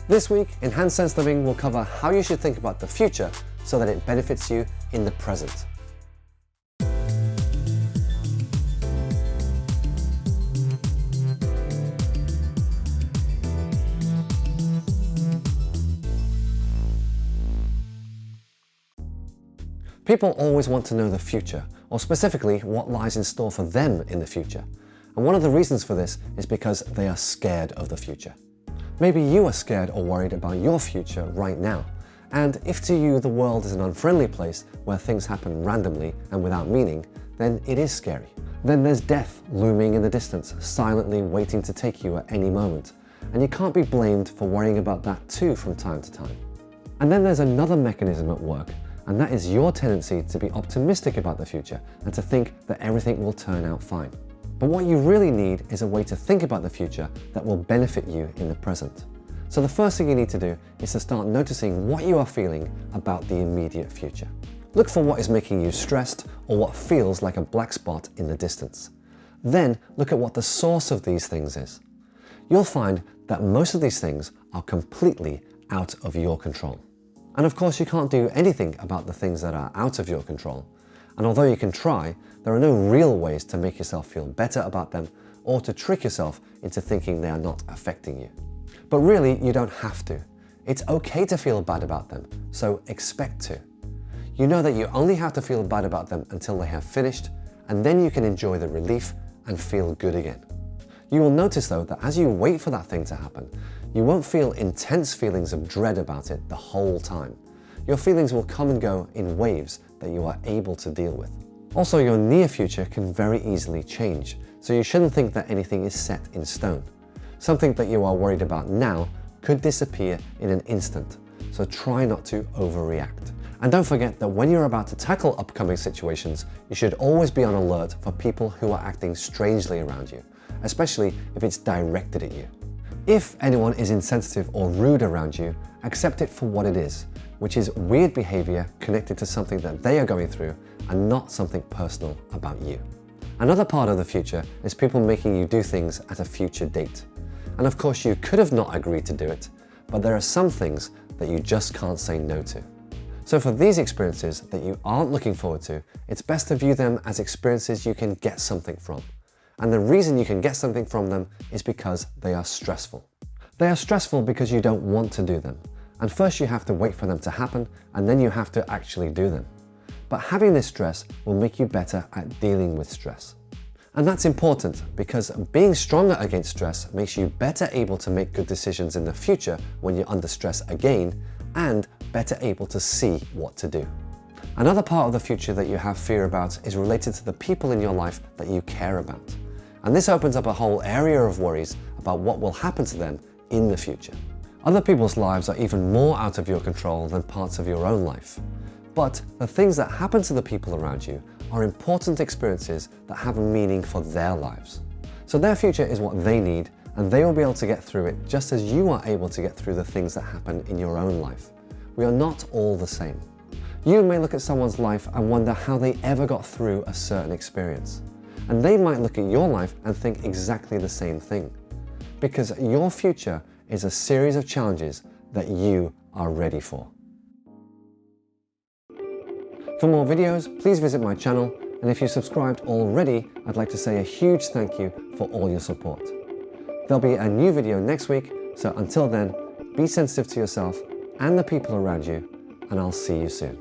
This week, Enhanced Sense Living will cover how you should think about the future so that it benefits you in the present. People always want to know the future, or specifically what lies in store for them in the future. And one of the reasons for this is because they are scared of the future. Maybe you are scared or worried about your future right now. And if to you the world is an unfriendly place where things happen randomly and without meaning, then it is scary. Then there's death looming in the distance, silently waiting to take you at any moment. And you can't be blamed for worrying about that too from time to time. And then there's another mechanism at work, and that is your tendency to be optimistic about the future and to think that everything will turn out fine. But what you really need is a way to think about the future that will benefit you in the present. So the first thing you need to do is to start noticing what you are feeling about the immediate future. Look for what is making you stressed or what feels like a black spot in the distance. Then look at what the source of these things is. You'll find that most of these things are completely out of your control. And of course, you can't do anything about the things that are out of your control. And although you can try, there are no real ways to make yourself feel better about them or to trick yourself into thinking they are not affecting you. But really, you don't have to. It's okay to feel bad about them, so expect to. You know that you only have to feel bad about them until they have finished, and then you can enjoy the relief and feel good again. You will notice though that as you wait for that thing to happen, you won't feel intense feelings of dread about it the whole time. Your feelings will come and go in waves that you are able to deal with. Also, your near future can very easily change, so you shouldn't think that anything is set in stone. Something that you are worried about now could disappear in an instant, so try not to overreact. And don't forget that when you're about to tackle upcoming situations, you should always be on alert for people who are acting strangely around you, especially if it's directed at you. If anyone is insensitive or rude around you, accept it for what it is, which is weird behavior connected to something that they are going through and not something personal about you. Another part of the future is people making you do things at a future date. And of course, you could have not agreed to do it, but there are some things that you just can't say no to. So for these experiences that you aren't looking forward to, it's best to view them as experiences you can get something from. And the reason you can get something from them is because they are stressful. They are stressful because you don't want to do them. And first you have to wait for them to happen, and then you have to actually do them. But having this stress will make you better at dealing with stress. And that's important because being stronger against stress makes you better able to make good decisions in the future when you're under stress again, and better able to see what to do. Another part of the future that you have fear about is related to the people in your life that you care about. And this opens up a whole area of worries about what will happen to them in the future. Other people's lives are even more out of your control than parts of your own life. But the things that happen to the people around you are important experiences that have a meaning for their lives. So their future is what they need, and they will be able to get through it just as you are able to get through the things that happen in your own life. We are not all the same. You may look at someone's life and wonder how they ever got through a certain experience. And they might look at your life and think exactly the same thing. Because your future is a series of challenges that you are ready for. For more videos, please visit my channel, and if you've subscribed already, I'd like to say a huge thank you for all your support. There'll be a new video next week, so until then, be sensitive to yourself and the people around you, and I'll see you soon.